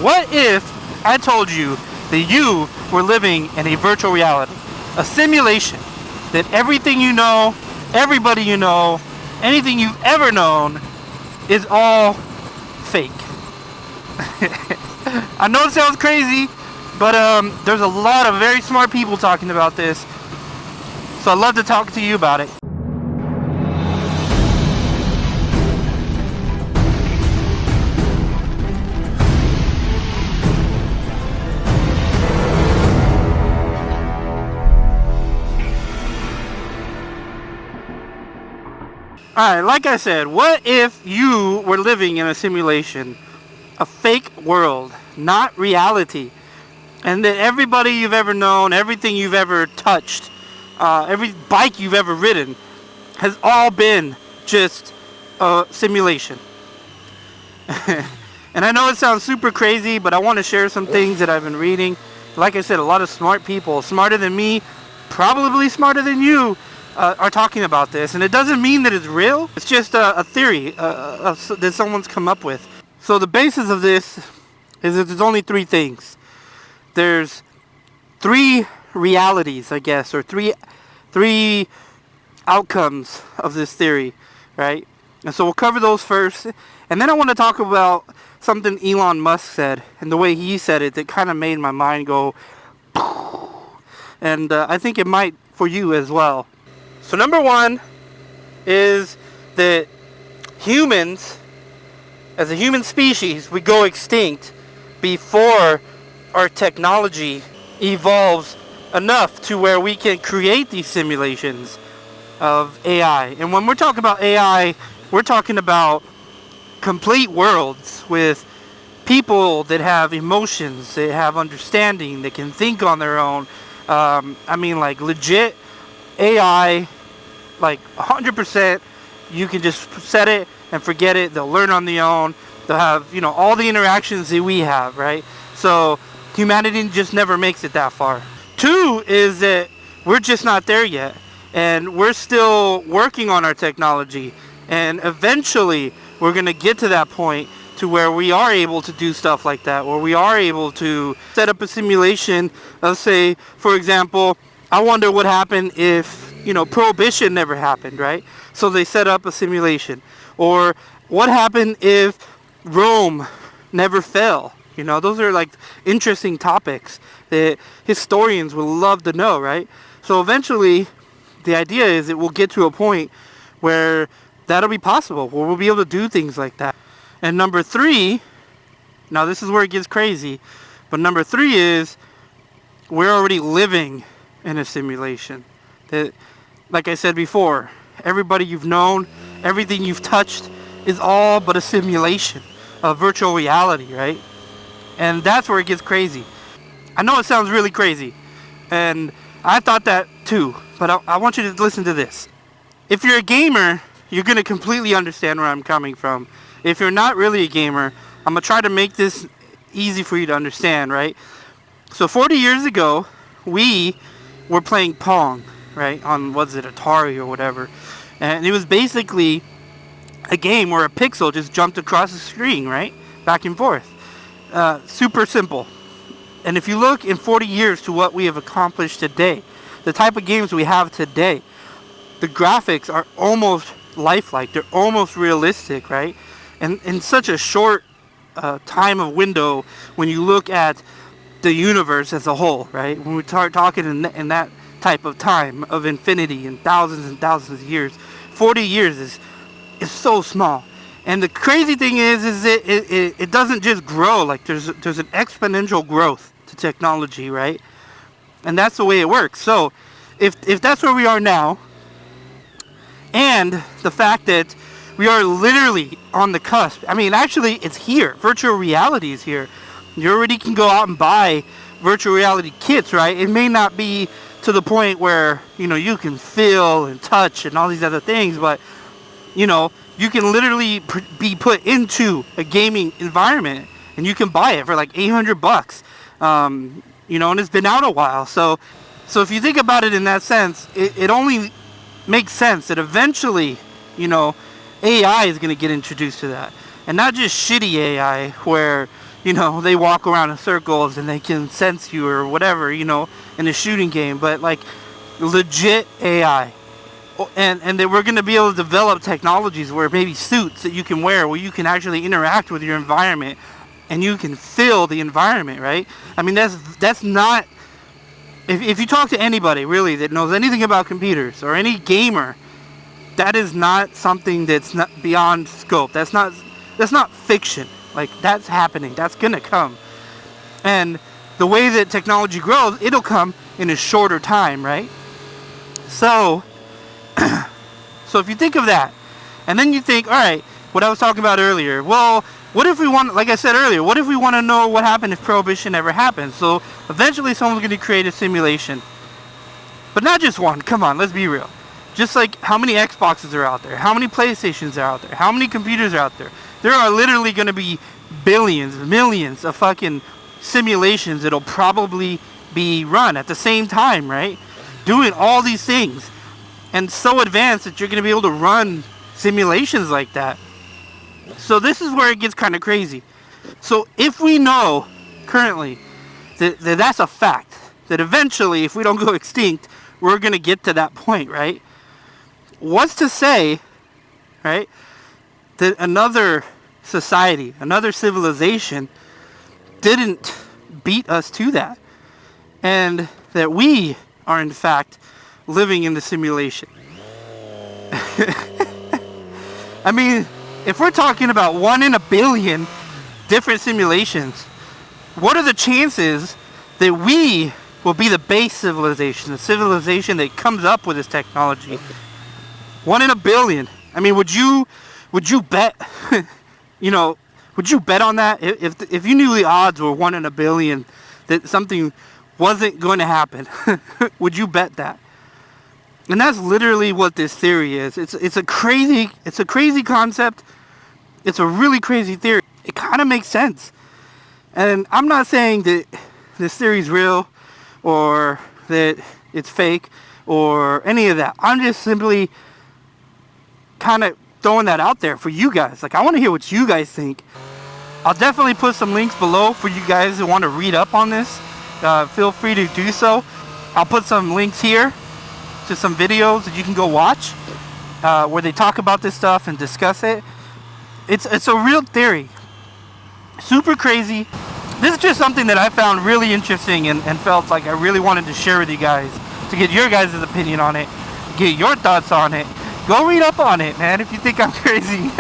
What if I told you that you were living in a virtual reality, a simulation, that everything you know, everybody you know, anything you've ever known is all fake? I know it sounds crazy, but there's a lot of very smart people talking about this, so I'd love to talk to you about it. Alright, like I said, what if you were living in a simulation, a fake world, not reality, and that everybody you've ever known, everything you've ever touched, every bike you've ever ridden has all been just a simulation? And I know it sounds super crazy, but I want to share some things that I've been reading. Like I said, a lot of smart people, smarter than me, probably smarter than you, are talking about this. And it doesn't mean that it's real. It's just a theory that someone's come up with. So the basis of this is that there's only three things. There's three realities, I guess, or three outcomes of this theory, right? And so we'll cover those first. And then I want to talk about something Elon Musk said, and the way he said it, that kind of made my mind go, and I think it might for you as well. So number one is that humans, as a human species, we go extinct before our technology evolves enough to where we can create these simulations of AI. And when we're talking about AI, we're talking about complete worlds with people that have emotions, that have understanding, that can think on their own. I mean, like legit AI, like 100%. You can just set it and forget it. They'll learn on their own. They'll have, all the interactions that we have, right? So humanity just never makes it that far. Two is that we're just not there yet, and we're still working on our technology, and eventually we're going to get to that point to where we are able to do stuff like that, where we are able to set up a simulation of, say, for example, I wonder what happened if, prohibition never happened, right? So they set up a simulation. Or what happened if Rome never fell? Those are like interesting topics that historians would love to know, right? So eventually, the idea is it will get to a point where that'll be possible, where we'll be able to do things like that. And number three, now this is where it gets crazy, but number three is we're already living in a simulation. That, like I said before, everybody you've known, everything you've touched is all but a simulation of virtual reality, right? And that's where it gets crazy. I know it sounds really crazy, and I thought that too, but I want you to listen to this. If you're a gamer, you're going to completely understand where I'm coming from. If you're not really a gamer, I'm going to try to make this easy for you to understand, right? So 40 years ago, we were playing Pong, right, on, Atari or whatever. And it was basically a game where a pixel just jumped across the screen, right, back and forth. Super simple. And if you look in 40 years to what we have accomplished today, the type of games we have today, the graphics are almost lifelike. They're almost realistic, right? And in such a short time of window, when you look at the universe as a whole, right? When we start talking in that type of time of infinity and thousands of years, 40 years is so small. And the crazy thing is it doesn't just grow. Like there's an exponential growth to technology, right? And that's the way it works. So if that's where we are now, and the fact that we are literally on the cusp. I mean, actually, it's here. Virtual reality is here. You already can go out and buy virtual reality kits, right? It may not be to the point where, you can feel and touch and all these other things, but, you can literally be put into a gaming environment, and you can buy it for like $800. And it's been out a while. So if you think about it in that sense, it only makes sense that eventually, AI is going to get introduced to that. And not just shitty AI where, you know, they walk around in circles and they can sense you or whatever, you know, in a shooting game. But like legit AI. And that we're going to be able to develop technologies where maybe suits that you can wear where you can actually interact with your environment and you can feel the environment, right? I mean, that's not, if you talk to anybody really that knows anything about computers or any gamer, that is not something that's not beyond scope. That's not fiction. Like, that's happening. That's going to come. And the way that technology grows, it'll come in a shorter time, right? So if you think of that, and then you think, all right, what I was talking about earlier, well, what if we want, like I said earlier, what if we want to know what happened if Prohibition ever happened? So eventually someone's going to create a simulation. But not just one, come on, let's be real. Just like how many Xboxes are out there, how many PlayStations are out there, how many computers are out there. There are literally going to be billions, millions of fucking simulations that'll probably be run at the same time, right? Doing all these things. And so advanced that you're going to be able to run simulations like that. So this is where it gets kind of crazy. So if we know currently that that's a fact, that eventually if we don't go extinct, we're going to get to that point, right? What's to say, right, that another society, another civilization didn't beat us to that? And that we are in fact living in the simulation. I mean, if we're talking about 1 in a billion different simulations, what are the chances that we will be the base civilization, the civilization that comes up with this technology? 1 in a billion. I mean, would you bet, you know, would you bet on that? If you knew the odds were 1 in a billion that something wasn't going to happen, would you bet that? And that's literally what this theory is. It's a crazy concept. It's a really crazy theory. It kind of makes sense. And I'm not saying that this theory is real or that it's fake or any of that. I'm just simply kind of throwing that out there for you guys. Like, I want to hear what you guys think. I'll definitely put some links below for you guys who want to read up on this. Feel free to do so. I'll put some links here to some videos that you can go watch where they talk about this stuff and discuss it. It's a real theory. Super crazy. This is just something that I found really interesting and felt like I really wanted to share with you guys to get your guys' opinion on it, get your thoughts on it. Go read up on it, man, if you think I'm crazy.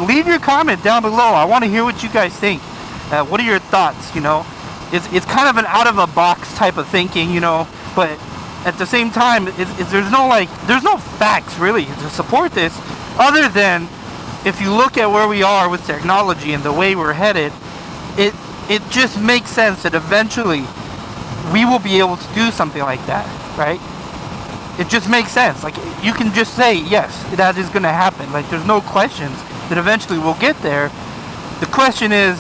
Leave your comment down below. I want to hear what you guys think. What are your thoughts, you know? It's kind of an out-of-a-box type of thinking, you know, but at the same time, there's no facts really to support this, other than if you look at where we are with technology and the way we're headed, it just makes sense that eventually we will be able to do something like that, right? It just makes sense. Like, you can just say, yes, that is going to happen. Like, there's no questions that eventually we'll get there. The question is,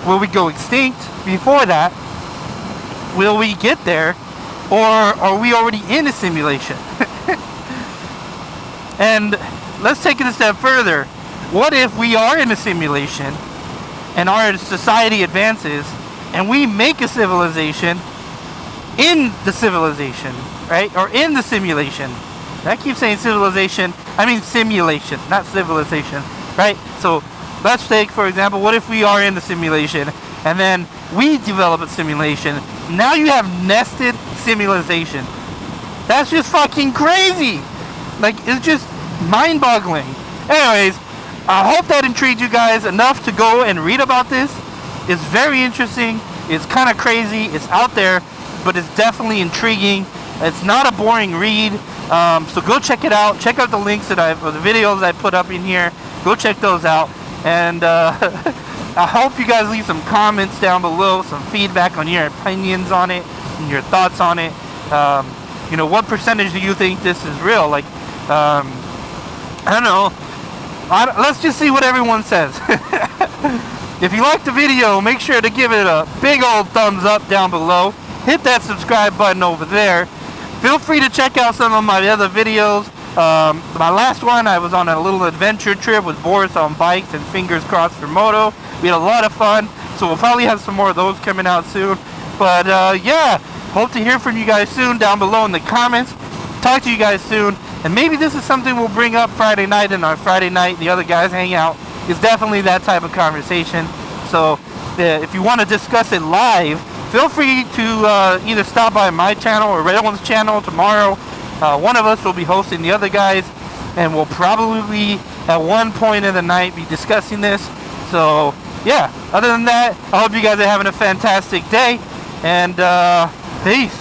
will we go extinct before that? Will we get there? Or are we already in a simulation? And let's take it a step further. What if we are in a simulation and our society advances and we make a civilization in the civilization, right? Or in the simulation. I keep saying civilization, I mean simulation, not civilization, right? So let's take, for example, what if we are in the simulation and then we develop a simulation? Now you have nested simulation. That's just fucking crazy. Like, it's just mind-boggling. Anyways, I hope that intrigued you guys enough to go and read about this. It's very interesting. It's kind of crazy. It's out there, but it's definitely intriguing. It's not a boring read. So go check it out. Check out the links or the videos I put up in here. Go check those out. And I hope you guys leave some comments down below, some feedback on your opinions on it and your thoughts on it. You know, what percentage do you think this is real? Like, I don't know. Let's just see what everyone says. If you liked the video, make sure to give it a big old thumbs up down below. Hit that subscribe button over there. Feel free to check out some of my other videos. My last one, I was on a little adventure trip with Boris on bikes and fingers crossed for moto. We had a lot of fun, so we'll probably have some more of those coming out soon. But yeah, hope to hear from you guys soon down below in the comments. Talk to you guys soon, and maybe this is something we'll bring up Friday night, and on Friday night the other guys hang out. It's definitely that type of conversation. So if you want to discuss it live, feel free to either stop by my channel or Red One's channel tomorrow. One of us will be hosting the other guys, and we'll probably at one point in the night be discussing this. So yeah, other than that, I hope you guys are having a fantastic day, and peace.